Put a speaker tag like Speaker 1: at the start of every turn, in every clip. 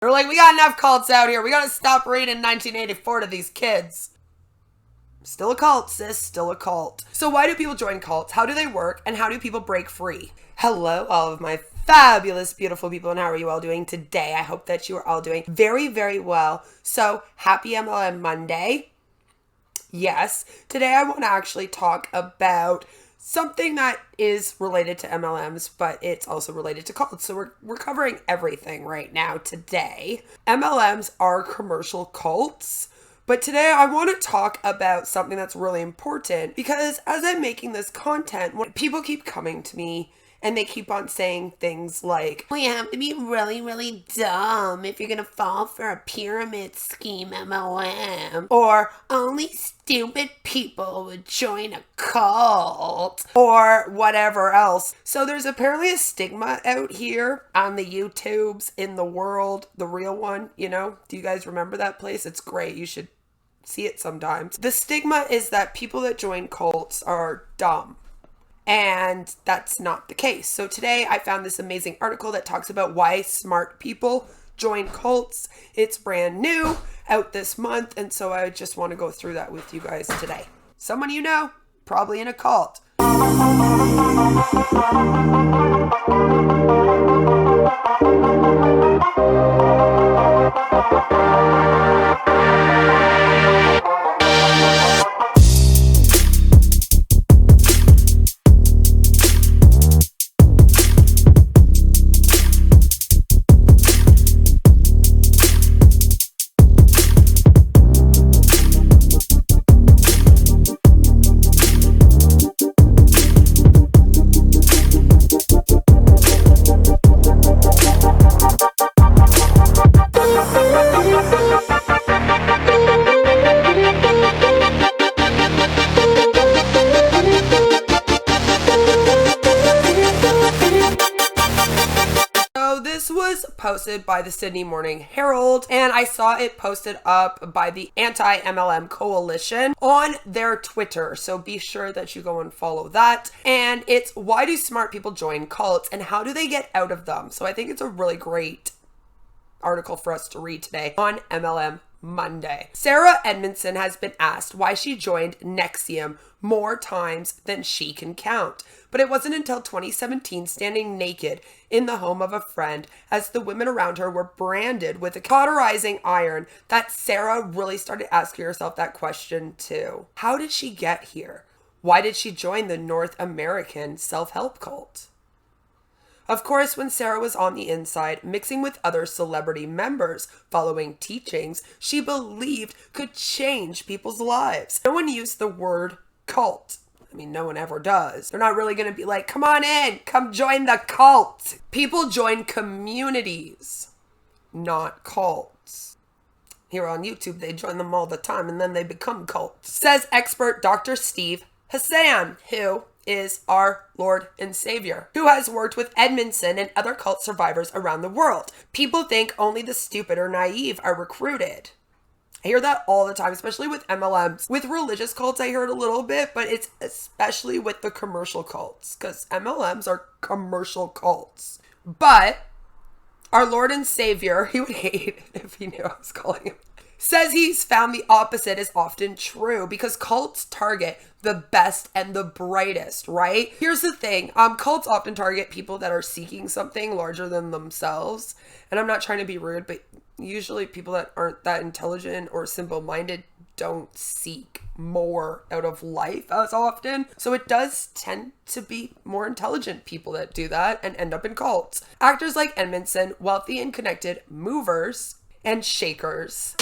Speaker 1: They're like, we got enough cults out here. We gotta stop reading 1984 to these kids. Still a cult, sis. Still a cult. So why do people join cults? How do they work? And how do people break free? Hello, all of my fabulous, beautiful people, and how are you all doing today? I hope that you are all doing very, very well. So happy MLM Monday. Yes, today I want to actually talk about something that is related to MLMs, but it's also related to cults. So we're covering everything right now today. MLMs are commercial cults. But today I want to talk about something that's really important because as I'm making this content, when people keep coming to me and they keep on saying things like, well, you have to be really, really dumb if you're going to fall for a pyramid scheme MLM. Or only stupid people would join a cult. Or whatever else. So there's apparently a stigma out here on the YouTubes in the world, the real one, you know? Do you guys remember that place? It's great. You should see it sometimes. The stigma is that people that join cults are dumb. And that's not the case. So today I found this amazing article that talks about why smart people join cults. It's brand new, out this month, and so I just want to go through that with you guys today. Someone you know, probably in a cult. Posted by the Sydney Morning Herald, and I saw it posted up by the Anti-MLM Coalition on their Twitter, so be sure that you go and follow that. And it's why do smart people join cults and how do they get out of them? So I think it's a really great article for us to read today on MLM Monday. Sarah Edmondson has been asked why she joined NXIVM more times than she can count. But it wasn't until 2017, standing naked in the home of a friend as the women around her were branded with a cauterizing iron, that Sarah really started asking herself that question too. How did she get here? Why did she join the North American self-help cult? Of course, when Sarah was on the inside, mixing with other celebrity members, following teachings she believed could change people's lives. No one used the word cult. I mean, no one ever does. They're not really going to be like, come on in, come join the cult. People join communities, not cults. Here on YouTube, they join them all the time and then they become cults. Says expert Dr. Steve Hassan, who is our Lord and Savior, who has worked with Edmondson and other cult survivors around the world. People think only the stupid or naive are recruited. I hear that all the time, especially with MLMs. With religious cults, I hear it a little bit, but it's especially with the commercial cults, because MLMs are commercial cults. But our Lord and Savior, he would hate it if he knew I was calling him, says he's found the opposite is often true because cults target the best and the brightest, right? Here's the thing. Cults often target people that are seeking something larger than themselves. And I'm not trying to be rude, but usually people that aren't that intelligent or simple-minded don't seek more out of life as often. So it does tend to be more intelligent people that do that and end up in cults. Actors like Edmondson, wealthy and connected movers and shakers,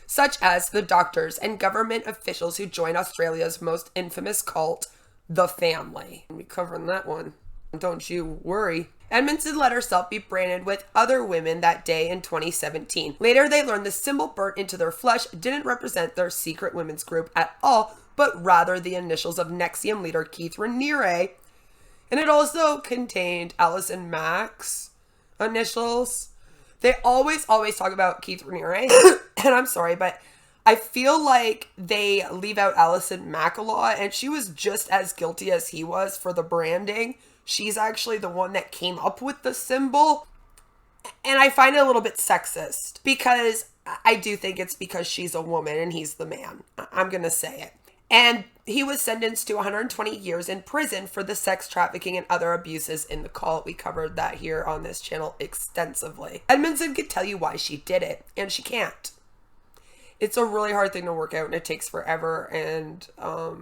Speaker 1: such as the doctors and government officials who join Australia's most infamous cult, The Family. We'll be covering that one. Don't you worry. Edmondson let herself be branded with other women that day in 2017. Later, they learned the symbol burnt into their flesh didn't represent their secret women's group at all, but rather the initials of NXIVM leader Keith Raniere. And it also contained Allison Mack's initials. They always talk about Keith Raniere. And I'm sorry, but I feel like they leave out Allison Mack a lot, and she was just as guilty as he was for the branding. She's actually the one that came up with the symbol. And I find it a little bit sexist because I do think it's because she's a woman and he's the man. I'm going to say it. And he was sentenced to 120 years in prison for the sex trafficking and other abuses in the cult. We covered that here on this channel extensively. Edmondson could tell you why she did it, and she can't. It's a really hard thing to work out, and it takes forever and a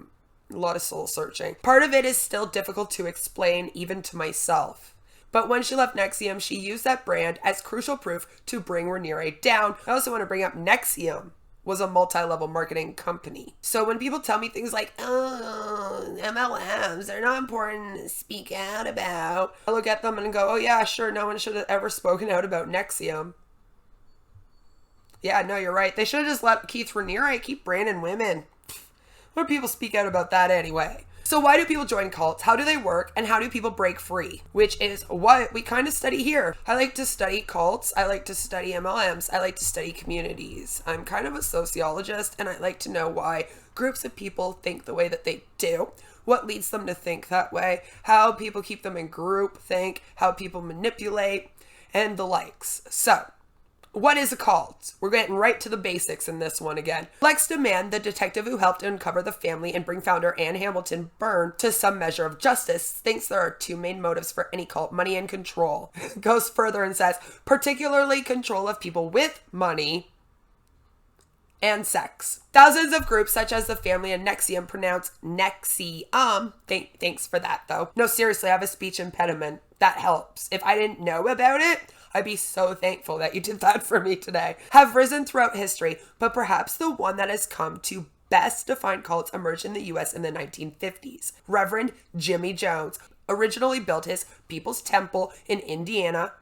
Speaker 1: lot of soul searching. Part of it is still difficult to explain even to myself. But when she left NXIVM, she used that brand as crucial proof to bring Raniere down. I also want to bring up NXIVM was a multi-level marketing company. So when people tell me things like, oh, MLMs, they're not important to speak out about, I look at them and go, oh yeah, sure, no one should have ever spoken out about NXIVM. Yeah, no, you're right. They should have just let Keith Raniere keep branding women. What do people speak out about that anyway? So why do people join cults? How do they work? And how do people break free? Which is what we kind of study here. I like to study cults. I like to study MLMs. I like to study communities. I'm kind of a sociologist, and I like to know why groups of people think the way that they do, what leads them to think that way, how people keep them in group think, how people manipulate, and the likes. So, what is a cult? We're getting right to the basics in this one again. Lex DeMann, the detective who helped uncover the family and bring founder Ann Hamilton Byrne to some measure of justice, thinks there are two main motives for any cult: money and control. Goes further and says, particularly control of people with money and sex. Thousands of groups such as the family and NXIVM pronounce NXIVM. Thanks for that though. No, seriously, I have a speech impediment. That helps. If I didn't know about it, I'd be so thankful that you did that for me today. Have risen throughout history, but perhaps the one that has come to best define cults emerged in the US in the 1950s. Reverend Jimmy Jones originally built his People's Temple in Indiana,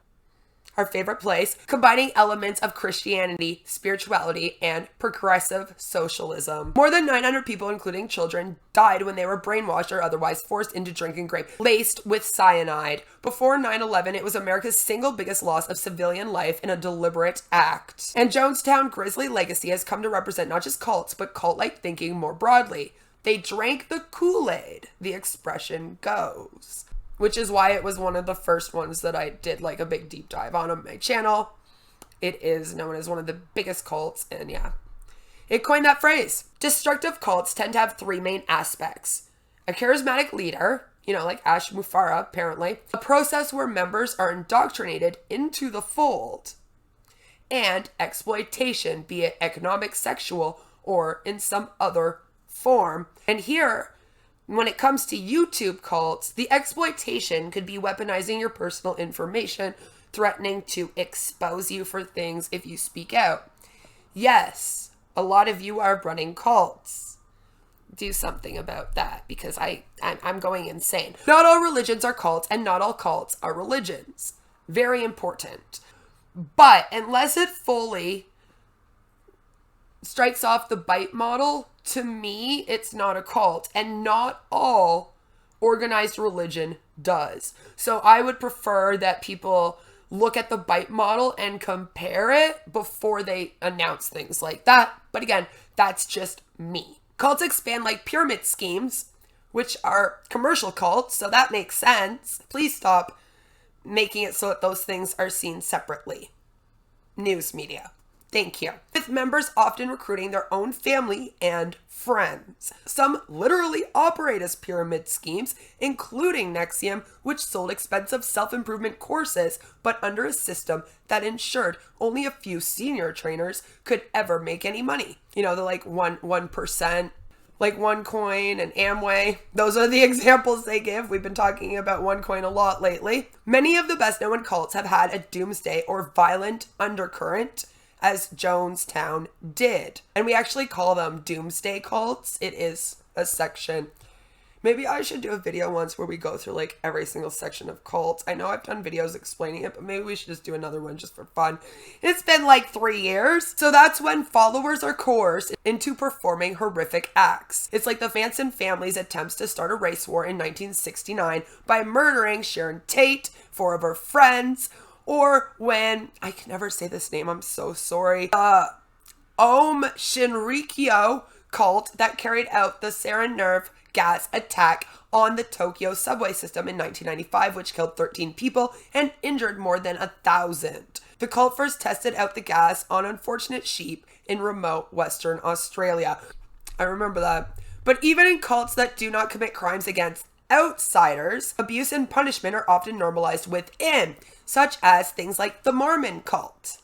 Speaker 1: our favorite place, combining elements of Christianity, spirituality, and progressive socialism. More than 900 people, including children, died when they were brainwashed or otherwise forced into drinking grape laced with cyanide. Before 9/11, it was America's single biggest loss of civilian life in a deliberate act. And Jonestown grisly legacy has come to represent not just cults, but cult-like thinking more broadly. They drank the Kool-Aid, the expression goes. Which is why it was one of the first ones that I did like a big deep dive on my channel. It is known as one of the biggest cults, and yeah, it coined that phrase. Destructive cults tend to have three main aspects: a charismatic leader, like Ash Mufara apparently, a process where members are indoctrinated into the fold, and exploitation, be it economic, sexual, or in some other form. And here, when it comes to YouTube cults, the exploitation could be weaponizing your personal information, threatening to expose you for things if you speak out. Yes, a lot of you are running cults. Do something about that, because I'm going insane. Not all religions are cults, and not all cults are religions. Very important. But unless it fully strikes off the bite model, to me, it's not a cult, and not all organized religion does. So I would prefer that people look at the bite model and compare it before they announce things like that. But again, that's just me. Cults expand like pyramid schemes, which are commercial cults, so that makes sense. Please stop making it so that those things are seen separately. News media. Thank you. With members often recruiting their own family and friends. Some literally operate as pyramid schemes, including NXIVM, which sold expensive self-improvement courses, but under a system that ensured only a few senior trainers could ever make any money. The like 1%, like OneCoin and Amway. Those are the examples they give. We've been talking about OneCoin a lot lately. Many of the best known cults have had a doomsday or violent undercurrent, as Jonestown did. And we actually call them doomsday cults. It is a section. Maybe I should do a video once where we go through like every single section of cults. I know I've done videos explaining it, but maybe we should just do another one just for fun. It's been like 3 years. So that's when followers are coerced into performing horrific acts. It's like the Manson family's attempts to start a race war in 1969 by murdering Sharon Tate, 4 of her friends, or when, I can never say this name, I'm so sorry, Om Shinrikyo cult that carried out the sarin nerve gas attack on the Tokyo subway system in 1995, which killed 13 people and injured more than 1,000. The cult first tested out the gas on unfortunate sheep in remote Western Australia. I remember that. But even in cults that do not commit crimes against outsiders, abuse and punishment are often normalized within, such as things like the Mormon cult.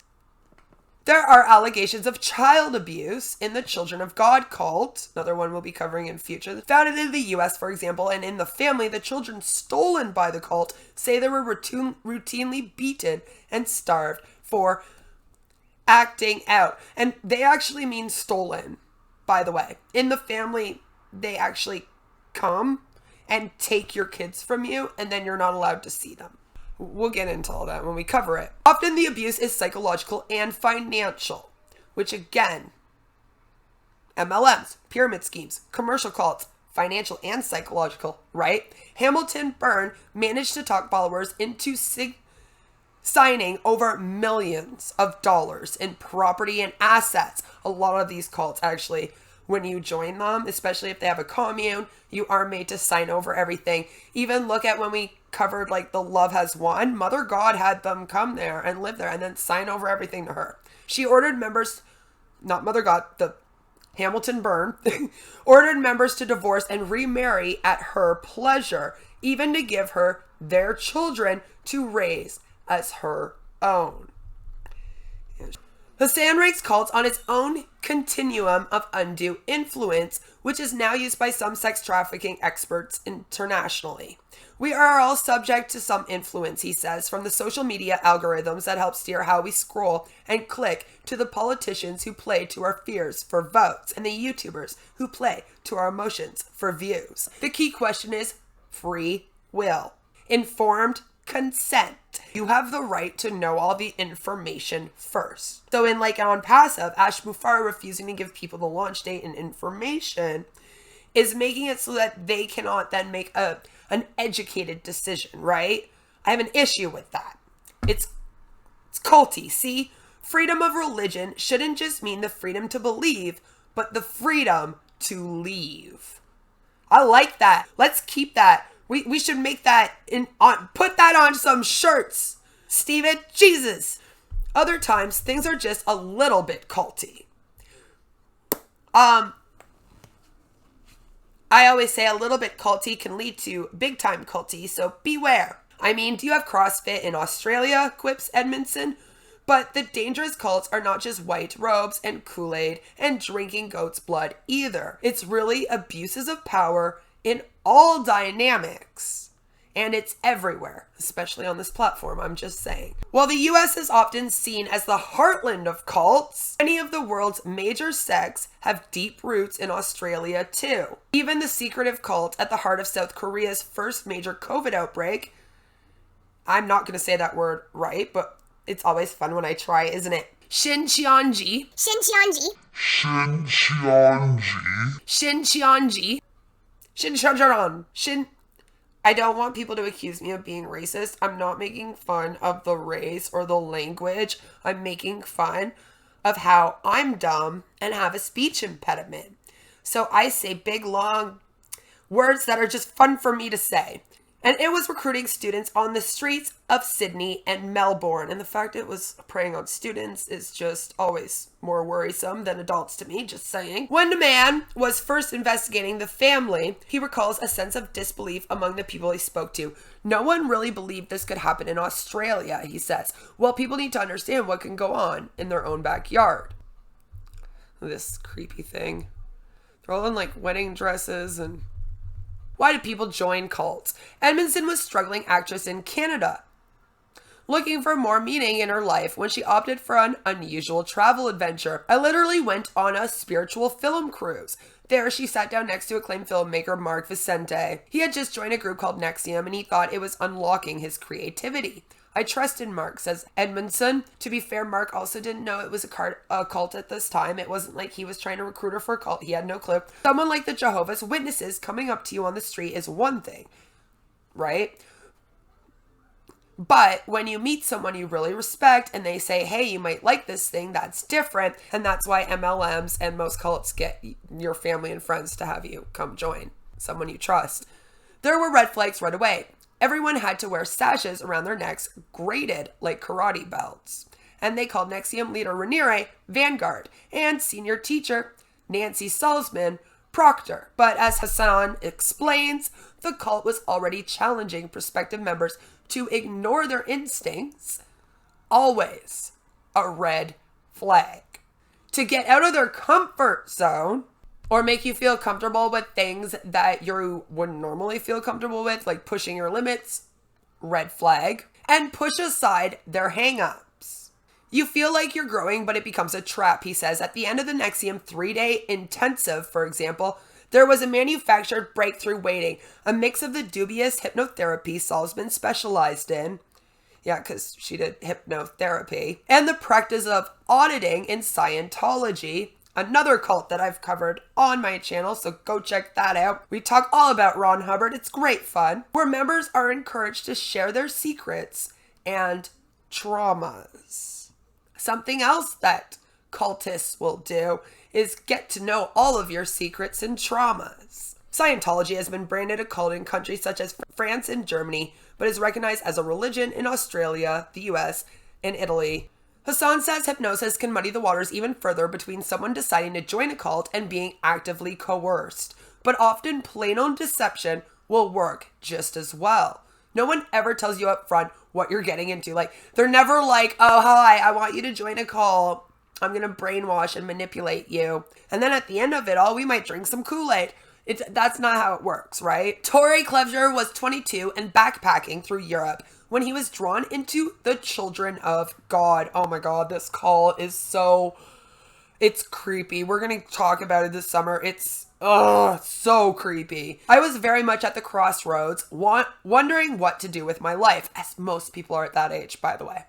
Speaker 1: There are allegations of child abuse in the Children of God cult, another one we'll be covering in future, founded in the US, for example, and in the family, the children stolen by the cult say they were routinely beaten and starved for acting out. And they actually mean stolen, by the way. In the family, they actually come and take your kids from you, and then you're not allowed to see them. We'll get into all that when we cover it. Often the abuse is psychological and financial, which again, MLMs, pyramid schemes, commercial cults, financial and psychological, right? Hamilton Byrne managed to talk followers into signing over millions of dollars in property and assets. A lot of these cults actually, when you join them, especially if they have a commune, you are made to sign over everything. Even look at when we covered like the Love Has Won, Mother God had them come there and live there and then sign over everything to her. She ordered members, not Mother God, the Hamilton Byrne, ordered members to divorce and remarry at her pleasure, even to give her their children to raise as her own. Hassan ranks cults on its own continuum of undue influence, which is now used by some sex trafficking experts internationally. We are all subject to some influence, he says, from the social media algorithms that help steer how we scroll and click, to the politicians who play to our fears for votes, and the YouTubers who play to our emotions for views. The key question is free will, informed consent. You have the right to know all the information first. So in like on Passive, Ash Mufari refusing to give people the launch date and information is making it so that they cannot then make an educated decision, right? I have an issue with that. It's culty, see? Freedom of religion shouldn't just mean the freedom to believe, but the freedom to leave. I like that. Let's keep that. We should make that put that on some shirts, Steven. Jesus. Other times, things are just a little bit culty. I always say a little bit culty can lead to big time culty, so beware. I mean, do you have CrossFit in Australia, quips Edmondson? But the dangerous cults are not just white robes and Kool-Aid and drinking goat's blood either. It's really abuses of power in all dynamics. And it's everywhere, especially on this platform, I'm just saying. While the US is often seen as the heartland of cults, many of the world's major sects have deep roots in Australia too. Even the secretive cult at the heart of South Korea's first major COVID outbreak, I'm not going to say that word right, but it's always fun when I try, isn't it? Shincheonji. I don't want people to accuse me of being racist. I'm not making fun of the race or the language. I'm making fun of how I'm dumb and have a speech impediment. So I say big, long words that are just fun for me to say. And it was recruiting students on the streets of Sydney and Melbourne. And the fact it was preying on students is just always more worrisome than adults to me, just saying. When the man was first investigating the family, he recalls a sense of disbelief among the people he spoke to. No one really believed this could happen in Australia, he says. Well, people need to understand what can go on in their own backyard. This creepy thing. They're all in like wedding dresses and... Why do people join cults? Edmondson was a struggling actress in Canada, looking for more meaning in her life when she opted for an unusual travel adventure. I literally went on a spiritual film cruise. There, she sat down next to acclaimed filmmaker Mark Vicente. He had just joined a group called Nexium, and he thought it was unlocking his creativity. I trusted Mark, says Edmondson. To be fair, Mark also didn't know it was a cult at this time. It wasn't like he was trying to recruit her for a cult. He had no clue. Someone like the Jehovah's Witnesses coming up to you on the street is one thing, right? But when you meet someone you really respect and they say, hey, you might like this thing, that's different. And that's why MLMs and most cults get your family and friends to have you come join someone you trust. There were red flags right away. Everyone had to wear sashes around their necks, graded like karate belts. and they called NXIVM leader Raniere Vanguard and senior teacher Nancy Salzman Proctor. But as Hassan explains, the cult was already challenging prospective members to ignore their instincts, always a red flag. To get out of their comfort zone or make you feel comfortable with things that you wouldn't normally feel comfortable with, like pushing your limits, red flag, and push aside their hang-ups. You feel like you're growing, but it becomes a trap, he says. At the end of the NXIVM 3-day intensive, for example, there was a manufactured breakthrough waiting, a mix of the dubious hypnotherapy Salzman specialized in. Yeah, because she did hypnotherapy. And the practice of auditing in Scientology, another cult that I've covered on my channel, so go check that out. We talk all about Ron Hubbard. It's great fun. Where members are encouraged to share their secrets and traumas. Something else that cultists will do is get to know all of your secrets and traumas. Scientology has been branded a cult in countries such as France and Germany, but is recognized as a religion in Australia, the US, and Italy. Hassan says hypnosis can muddy the waters even further between someone deciding to join a cult and being actively coerced. But often plain old deception will work just as well. No one ever tells you up front what you're getting into. Like, they're never like, oh, hi, I want you to join a cult. I'm going to brainwash and manipulate you. And then at the end of it all, we might drink some Kool-Aid. That's not how it works, right? Torrey Clevenger was 22 and backpacking through Europe when he was drawn into the Children of God. Oh my God, this call is it's creepy. We're going to talk about it this summer. It's so creepy. I was very much at the crossroads, wondering what to do with my life, as most people are at that age, by the way.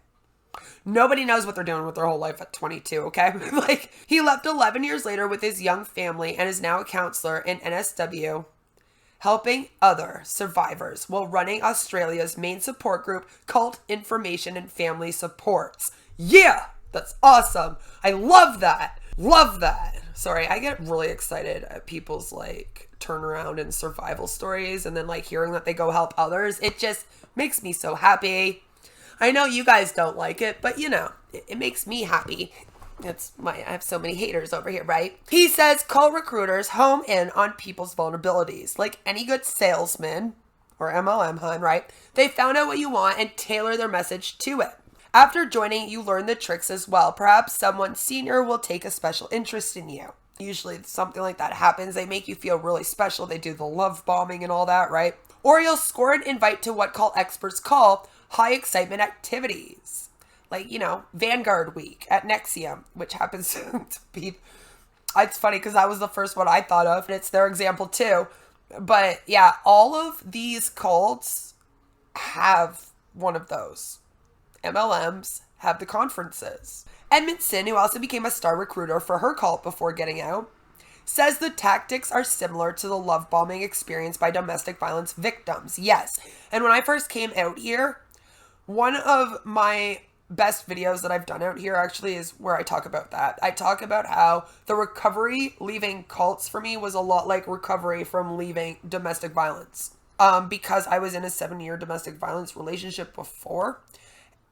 Speaker 1: Nobody knows what they're doing with their whole life at 22, okay? Like, he left 11 years later with his young family and is now a counselor in NSW, helping other survivors while running Australia's main support group, Cult Information and Family Supports. Yeah, that's awesome. I love that. Love that. Sorry, I get really excited at people's like turnaround and survival stories, and then like hearing that they go help others. It just makes me so happy. I know you guys don't like it, but you know, it makes me happy. I have so many haters over here, right? He says cult recruiters home in on people's vulnerabilities. Like any good salesman or MLM hun, right? They found out what you want and tailor their message to it. After joining, you learn the tricks as well. Perhaps someone senior will take a special interest in you. Usually something like that happens. They make you feel really special. They do the love bombing and all that, right? Or you'll score an invite to what cult experts call high excitement activities. Like, you know, Vanguard Week at NXIVM, which happens to be... It's funny because that was the first one I thought of, and it's their example too. But yeah, all of these cults have one of those. MLMs have the conferences. Edmondson, who also became a star recruiter for her cult before getting out, says the tactics are similar to the love bombing experienced by domestic violence victims. Yes. And when I first came out here, one of my best videos that I've done out here actually is where I talk about that. I talk about how the recovery leaving cults for me was a lot like recovery from leaving domestic violence. Because I was in a 7-year domestic violence relationship before.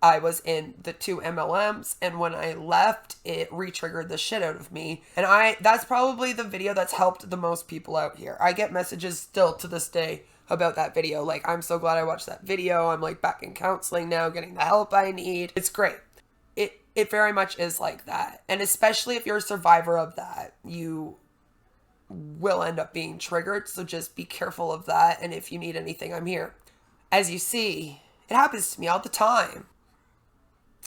Speaker 1: I was in the 2 MLMs, and when I left, it re-triggered the shit out of me. And that's probably the video that's helped the most people out here. I get messages still to this day about that video. Like, I'm so glad I watched that video. I'm like back in counseling now, getting the help I need. It's great. It very much is like that. And especially if you're a survivor of that, you will end up being triggered. So just be careful of that. And if you need anything, I'm here. As you see, it happens to me all the time.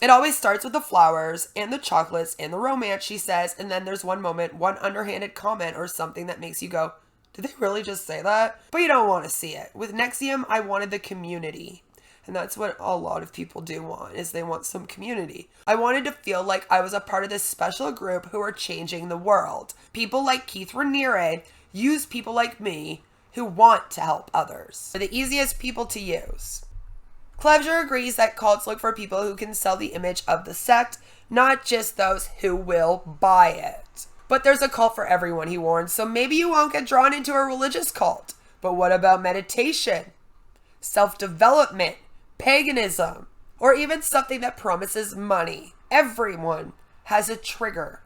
Speaker 1: It always starts with the flowers and the chocolates and the romance, she says, and then there's one moment, one underhanded comment or something that makes you go, did they really just say that? But you don't want to see it. With NXIVM, I wanted the community. And that's what a lot of people do want, is they want some community. I wanted to feel like I was a part of this special group who are changing the world. People like Keith Raniere use people like me who want to help others. They're the easiest people to use. Clevenger agrees that cults look for people who can sell the image of the sect, not just those who will buy it. But there's a cult for everyone, he warns, so maybe you won't get drawn into a religious cult. But what about meditation, self-development, paganism, or even something that promises money? Everyone has a trigger,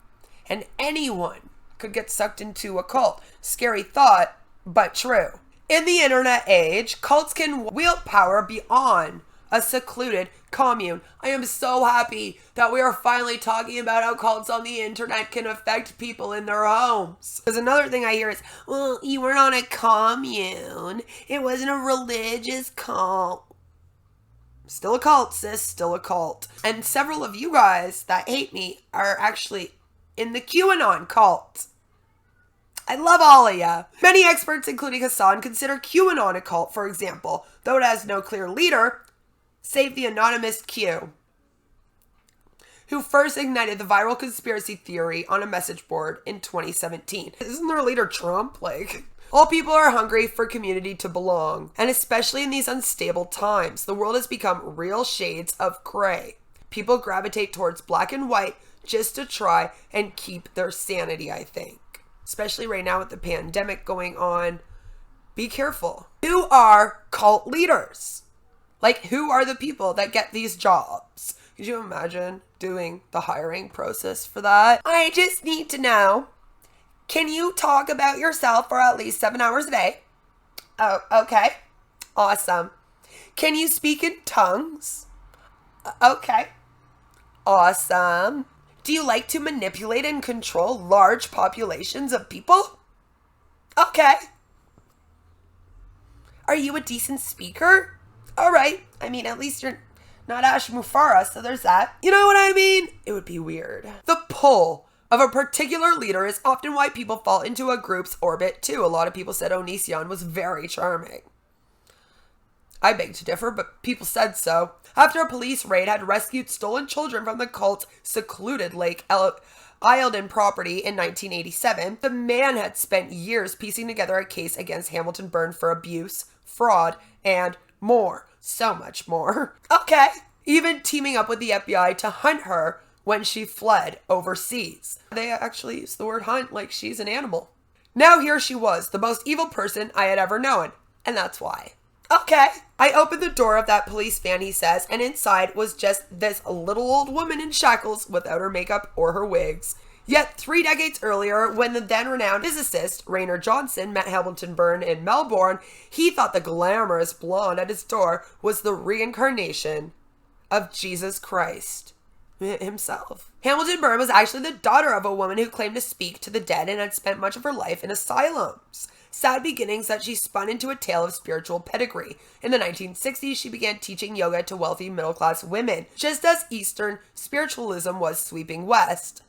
Speaker 1: and anyone could get sucked into a cult. Scary thought, but true. In the internet age, cults can wield power beyond a secluded commune. I am so happy that we are finally talking about how cults on the internet can affect people in their homes. Because another thing I hear is, well, you weren't on a commune. It wasn't a religious cult. Still a cult, sis, still a cult. And several of you guys that hate me are actually in the QAnon cult. I love all of ya. Many experts, including Hassan, consider QAnon a cult, for example, though it has no clear leader, save the anonymous Q, who first ignited the viral conspiracy theory on a message board in 2017. Isn't their leader Trump? All people are hungry for community to belong, and especially in these unstable times, the world has become real shades of gray. People gravitate towards black and white just to try and keep their sanity, I think. Especially right now with the pandemic going on. Be careful. Who are cult leaders? Who are the people that get these jobs? Could you imagine doing the hiring process for that? I just need to know, can you talk about yourself for at least 7 hours a day? Oh, okay. Awesome. Can you speak in tongues? Okay. Awesome. Do you like to manipulate and control large populations of people? Okay. Are you a decent speaker? All right. I mean, at least you're not Ash Mufara, so there's that. You know what I mean? It would be weird. The pull of a particular leader is often why people fall into a group's orbit too. A lot of people said Onision was very charming. I beg to differ, but people said so. After a police raid had rescued stolen children from the cult's secluded Lake Eildon property in 1987, the man had spent years piecing together a case against Hamilton Byrne for abuse, fraud, and more. So much more. Okay. Even teaming up with the FBI to hunt her when she fled overseas. They actually used the word hunt like she's an animal. Now here she was, the most evil person I had ever known. And that's why. Okay. I opened the door of that police van, he says, and inside was just this little old woman in shackles without her makeup or her wigs. Yet 3 decades earlier, when the then renowned physicist Raynor Johnson met Hamilton Byrne in Melbourne, he thought the glamorous blonde at his door was the reincarnation of Jesus Christ himself. Hamilton Byrne was actually the daughter of a woman who claimed to speak to the dead and had spent much of her life in asylums. Sad beginnings that she spun into a tale of spiritual pedigree. In the 1960s, she began teaching yoga to wealthy middle-class women, just as Eastern spiritualism was sweeping west.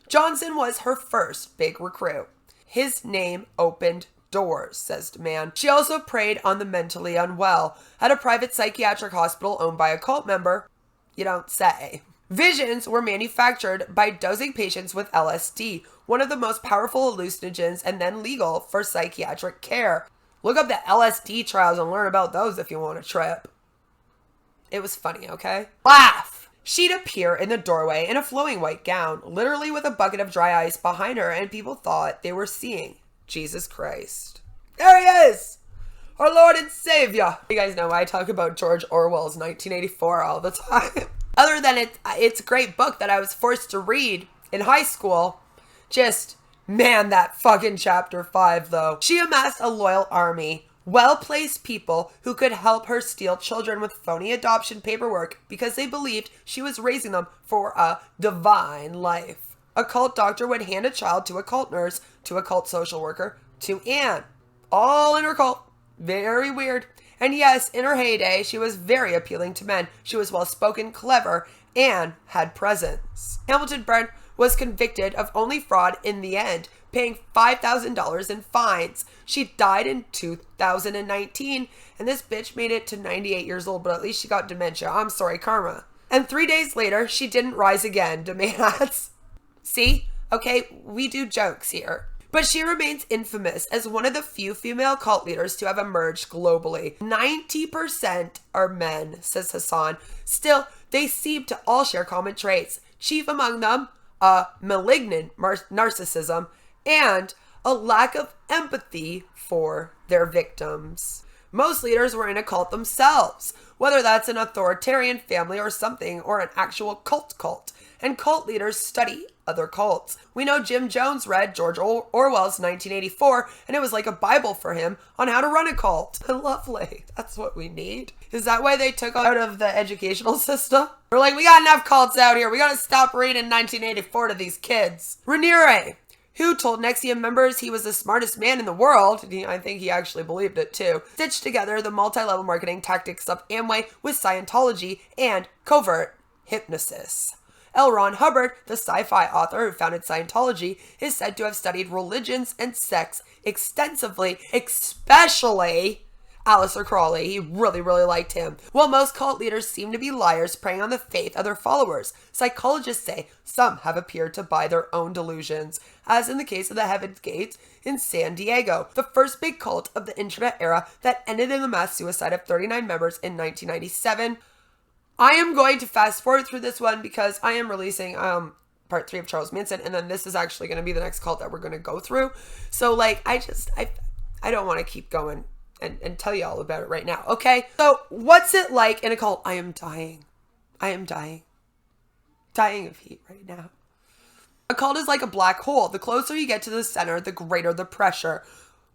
Speaker 1: Johnson was her first big recruit. His name opened doors, says the man. She also preyed on the mentally unwell at a private psychiatric hospital owned by a cult member. You don't say. Visions were manufactured by dosing patients with LSD, one of the most powerful hallucinogens and then legal for psychiatric care. Look up the LSD trials and learn about those if you want a trip. It was funny, okay? Laugh! She'd appear in the doorway in a flowing white gown, literally with a bucket of dry ice behind her, and people thought they were seeing Jesus Christ. There he is! Our Lord and Savior! You guys know I talk about George Orwell's 1984 all the time. Other than it's a great book that I was forced to read in high school. Just, man, that fucking chapter 5, though. She amassed a loyal army, well-placed people who could help her steal children with phony adoption paperwork because they believed she was raising them for a divine life. A cult doctor would hand a child to a cult nurse, to a cult social worker, to Anne. All in her cult. Very weird. And yes, in her heyday, she was very appealing to men. She was well-spoken, clever, and had presence. Hamilton Byrne was convicted of only fraud in the end, paying $5,000 in fines. She died in 2019, and this bitch made it to 98 years old, but at least she got dementia. I'm sorry, karma. And 3 days later, she didn't rise again, demands. See? Okay, we do jokes here. But she remains infamous as one of the few female cult leaders to have emerged globally. 90% are men, says Hassan. Still, they seem to all share common traits. Chief among them, a malignant narcissism and a lack of empathy for their victims. Most leaders were in a cult themselves, whether that's an authoritarian family or something, or an actual cult. And cult leaders study other cults. We know Jim Jones read George Orwell's 1984, and it was like a Bible for him on how to run a cult. Lovely. That's what we need. Is that why they took out of the educational system? They're like, we got enough cults out here. We gotta stop reading 1984 to these kids. Raniere, who told NXIVM members he was the smartest man in the world, I think he actually believed it too, stitched together the multi-level marketing tactics of Amway with Scientology and covert hypnosis. L. Ron Hubbard, the sci-fi author who founded Scientology, is said to have studied religions and sects extensively, especially Aleister Crowley. He really liked him. While most cult leaders seem to be liars preying on the faith of their followers, psychologists say some have appeared to buy their own delusions, as in the case of the Heaven's Gates in San Diego, the first big cult of the internet era that ended in the mass suicide of 39 members in 1997. I am going to fast forward through this one because I am releasing part 3 of Charles Manson, and then this is actually going to be the next cult that we're going to go through. So like, I don't want to keep going and tell you all about it right now. Okay. So what's it like in a cult? I am dying. Dying of heat right now. A cult is like a black hole. The closer you get to the center, the greater the pressure.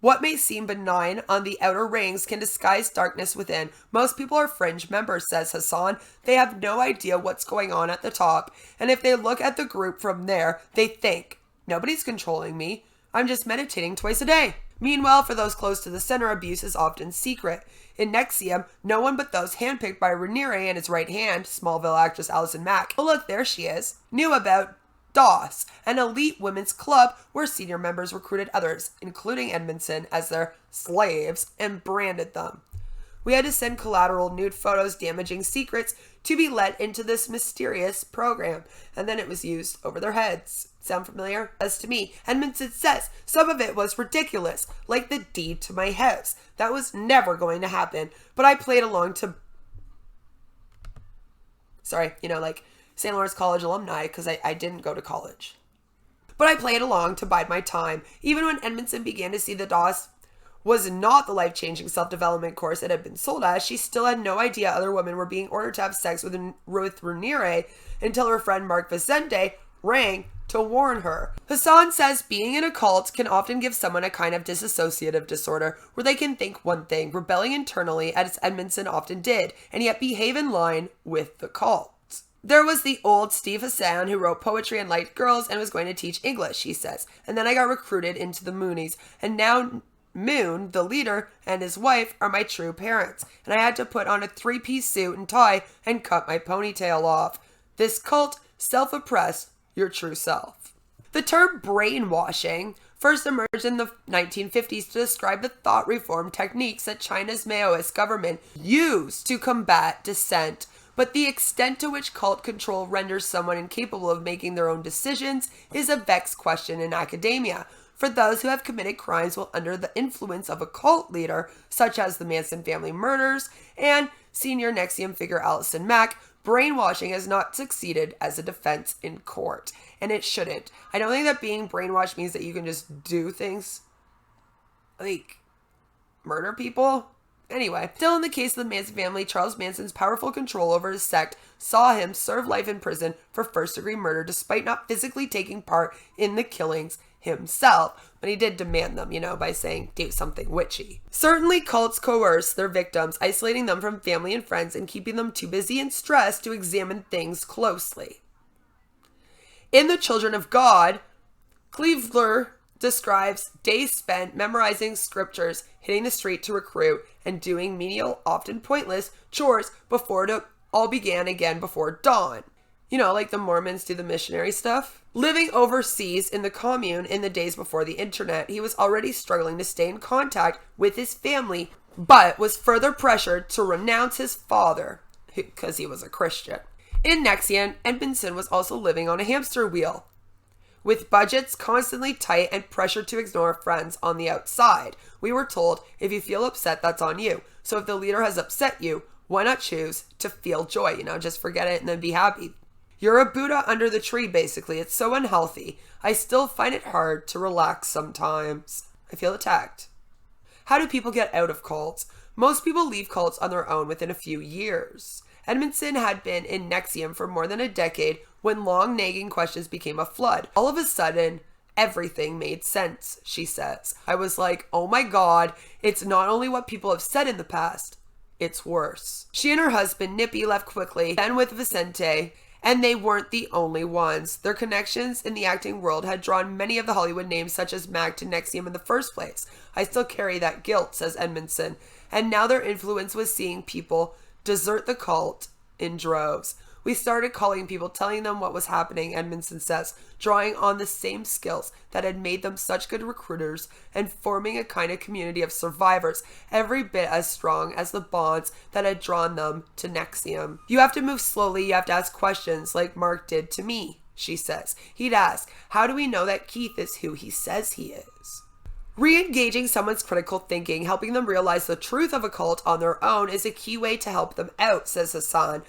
Speaker 1: What may seem benign on the outer rings can disguise darkness within. Most people are fringe members, says Hassan. They have no idea what's going on at the top. And if they look at the group from there, they think, nobody's controlling me. I'm just meditating twice a day. Meanwhile, for those close to the center, abuse is often secret. In NXIVM, no one but those handpicked by Raniere and his right hand, Smallville actress Allison Mack, oh look, there she is, knew about DOS, an elite women's club where senior members recruited others, including Edmondson, as their slaves and branded them. We had to send collateral nude photos damaging secrets to be let into this mysterious program, and then it was used over their heads. Sound familiar? As to me, Edmondson says some of it was ridiculous, like the deed to my house. That was never going to happen, but I played along to... like St. Lawrence College alumni, because I didn't go to college. But I played along to bide my time. Even when Edmondson began to see the DOS was not the life-changing self-development course it had been sold as, she still had no idea other women were being ordered to have sex with Raniere until her friend Mark Vicente rang to warn her. Hassan says being in a cult can often give someone a kind of dissociative disorder where they can think one thing, rebelling internally as Edmondson often did, and yet behave in line with the cult. There was the old Steve Hassan who wrote poetry and liked girls and was going to teach English, she says. And then I got recruited into the Moonies. And now Moon, the leader, and his wife are my true parents. And I had to put on a 3-piece suit and tie and cut my ponytail off. This cult, self-oppressed, your true self. The term brainwashing first emerged in the 1950s to describe the thought reform techniques that China's Maoist government used to combat dissent. But the extent to which cult control renders someone incapable of making their own decisions is a vexed question in academia. For those who have committed crimes while under the influence of a cult leader, such as the Manson family murders and senior NXIVM figure Allison Mack, brainwashing has not succeeded as a defense in court. And it shouldn't. I don't think that being brainwashed means that you can just do things like murder people. Anyway, still in the case of the Manson family, Charles Manson's powerful control over his sect saw him serve life in prison for first-degree murder despite not physically taking part in the killings himself. But he did demand them, by saying, do something witchy. Certainly cults coerce their victims, isolating them from family and friends and keeping them too busy and stressed to examine things closely. In The Children of God, Cleaver describes days spent memorizing scriptures, hitting the street to recruit, and doing menial, often pointless, chores before it all began again before dawn. Like the Mormons do the missionary stuff. Living overseas in the commune in the days before the internet, he was already struggling to stay in contact with his family, but was further pressured to renounce his father, because he was a Christian. In NXIVM, Edmondson was also living on a hamster wheel, with budgets constantly tight and pressure to ignore friends on the outside. We were told, if you feel upset, that's on you. So if the leader has upset you, why not choose to feel joy? Just forget it and then be happy. You're a Buddha under the tree, basically. It's so unhealthy. I still find it hard to relax sometimes. I feel attacked. How do people get out of cults? Most people leave cults on their own within a few years. Edmondson had been in NXIVM for more than a decade when long nagging questions became a flood. All of a sudden, everything made sense, she says. I was like, oh my God, it's not only what people have said in the past, it's worse. She and her husband, Nippy, left quickly, then with Vicente, and they weren't the only ones. Their connections in the acting world had drawn many of the Hollywood names such as Mac to NXIVM in the first place. I still carry that guilt, says Edmondson, and now their influence was seeing people desert the cult in droves. We started calling people, telling them what was happening, Edmondson says, drawing on the same skills that had made them such good recruiters and forming a kind of community of survivors, every bit as strong as the bonds that had drawn them to NXIVM. You have to move slowly, you have to ask questions like Mark did to me, she says. He'd ask, how do we know that Keith is who he says he is? Re-engaging someone's critical thinking, helping them realize the truth of a cult on their own is a key way to help them out, says Hassan,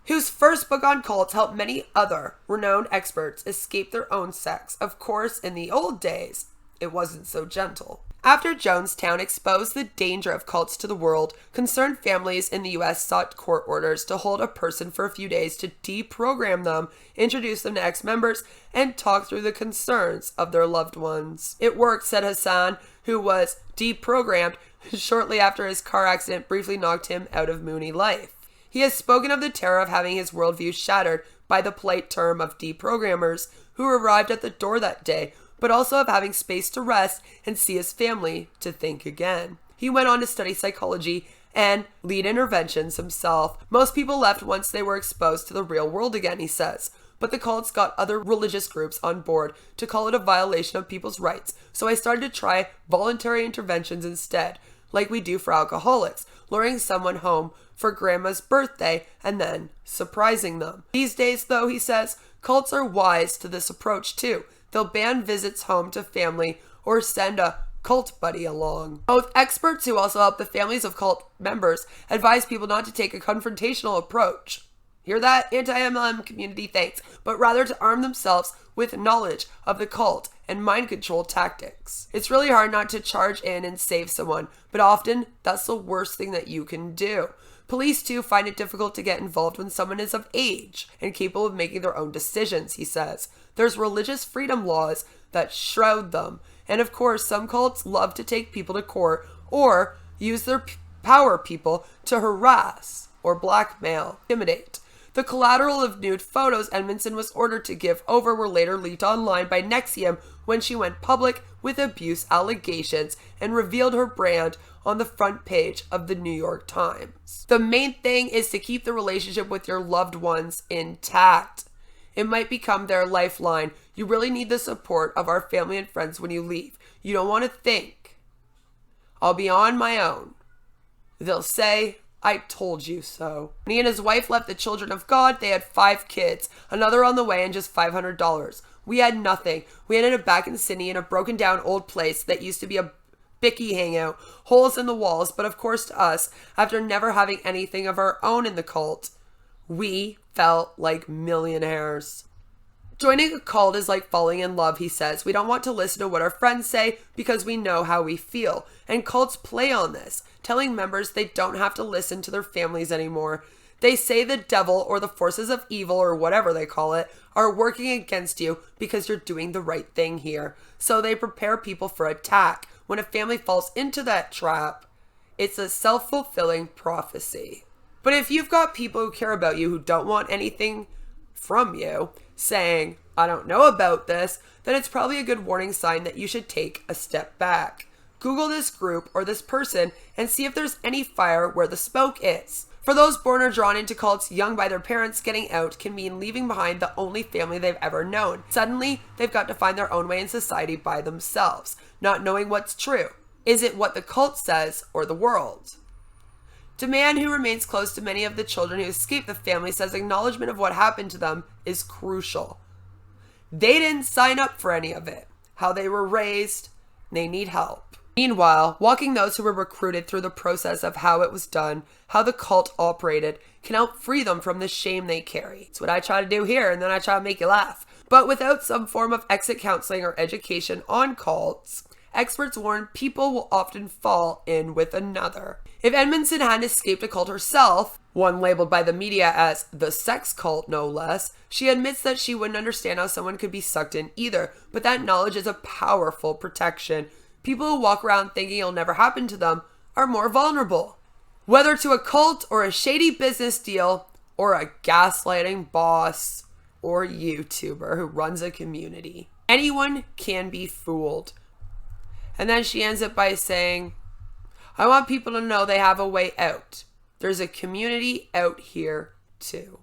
Speaker 1: whose first book on cults helped many other renowned experts escape their own sects. Of course, in the old days, it wasn't so gentle. After Jonestown exposed the danger of cults to the world, concerned families in the U.S. sought court orders to hold a person for a few days to deprogram them, introduce them to ex-members, and talk through the concerns of their loved ones. It worked, said Hassan, who was deprogrammed shortly after his car accident briefly knocked him out of Mooney life. He has spoken of the terror of having his worldview shattered by the polite term of deprogrammers who arrived at the door that day, but also of having space to rest and see his family to think again. He went on to study psychology and lead interventions himself. Most people left once they were exposed to the real world again, he says. But the cults got other religious groups on board to call it a violation of people's rights, so I started to try voluntary interventions instead, like we do for alcoholics, luring someone home for grandma's birthday and then surprising them. These days, though, he says, cults are wise to this approach too. They'll ban visits home to family or send a cult buddy along. Both experts who also help the families of cult members advise people not to take a confrontational approach. Hear that, anti-MLM community? Thanks. But rather to arm themselves with knowledge of the cult and mind control tactics. It's really hard not to charge in and save someone, but often that's the worst thing that you can do. Police, too, find it difficult to get involved when someone is of age and capable of making their own decisions, he says. There's religious freedom laws that shroud them. And of course, some cults love to take people to court or use their power people to harass or blackmail, intimidate. The collateral of nude photos Edmondson was ordered to give over were later leaked online by NXIVM when she went public with abuse allegations and revealed her brand on the front page of the New York Times. The main thing is to keep the relationship with your loved ones intact. It might become their lifeline. You really need the support of our family and friends when you leave. You don't want to think, I'll be on my own. They'll say, I told you so. When he and his wife left the Children of God, they had 5 kids, another on the way, and just $500. We had nothing. We ended up back in Sydney in a broken down old place that used to be a Bicky hangout, holes in the walls, but of course to us, after never having anything of our own in the cult, we felt like millionaires. Joining a cult is like falling in love, he says. We don't want to listen to what our friends say because we know how we feel. And cults play on this, telling members they don't have to listen to their families anymore. They say the devil or the forces of evil or whatever they call it are working against you because you're doing the right thing here. So they prepare people for attack. When a family falls into that trap, it's a self-fulfilling prophecy. But if you've got people who care about you who don't want anything from you saying, I don't know about this, then it's probably a good warning sign that you should take a step back. Google this group or this person and see if there's any fire where the smoke is. For those born or drawn into cults young by their parents, getting out can mean leaving behind the only family they've ever known. Suddenly, they've got to find their own way in society by themselves, not knowing what's true. Is it what the cult says or the world? The man who remains close to many of the children who escaped the family says acknowledgement of what happened to them is crucial. They didn't sign up for any of it. How they were raised, they need help. Meanwhile, walking those who were recruited through the process of how it was done, how the cult operated, can help free them from the shame they carry. It's what I try to do here, and then I try to make you laugh. But without some form of exit counseling or education on cults, experts warn people will often fall in with another. If Edmondson hadn't escaped a cult herself, one labeled by the media as the sex cult no less, she admits that she wouldn't understand how someone could be sucked in either, but that knowledge is a powerful protection. People who walk around thinking it'll never happen to them are more vulnerable. Whether to a cult or a shady business deal or a gaslighting boss or YouTuber who runs a community, anyone can be fooled. And then she ends it by saying, I want people to know they have a way out. There's a community out here too.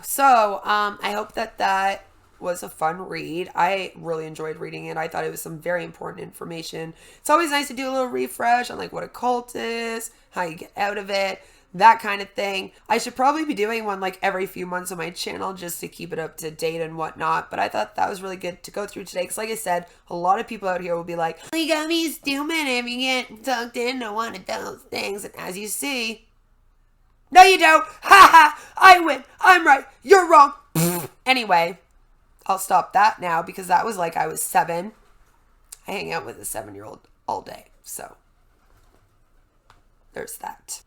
Speaker 1: So, I hope that was a fun read. I really enjoyed reading it. I thought it was some very important information. It's always nice to do a little refresh on like what a cult is, how you get out of it, that kind of thing. I should probably be doing one like every few months on my channel just to keep it up to date and whatnot. But I thought that was really good to go through today. Because like I said, a lot of people out here will be like, you got me stupid if you get tucked into one of those things. And as you see, no you don't. Ha ha, I win. I'm right. You're wrong. Anyway, I'll stop that now because that was like I was 7. I hang out with a 7-year-old all day. So there's that.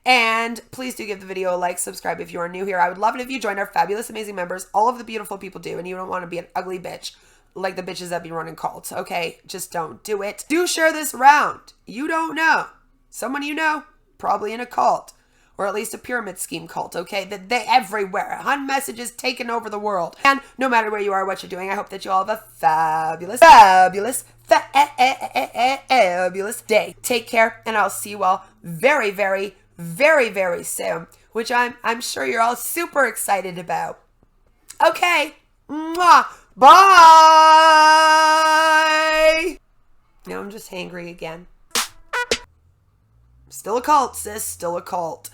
Speaker 1: And please do give the video a like, subscribe if you are new here. I would love it if you joined our fabulous, amazing members. All of the beautiful people do, and you don't want to be an ugly bitch like the bitches that be running cults. Okay, just don't do it. Do share this around. You don't know. Someone you know, probably in a cult. Or at least a pyramid scheme cult, okay? That they everywhere. Hun messages taking over the world. And no matter where you are, what you're doing, I hope that you all have a fabulous day. Take care, and I'll see you all very, very, very, very soon. Which I'm sure you're all super excited about. Okay. Mwah. Bye. Now I'm just hangry again. Still a cult, sis. Still a cult.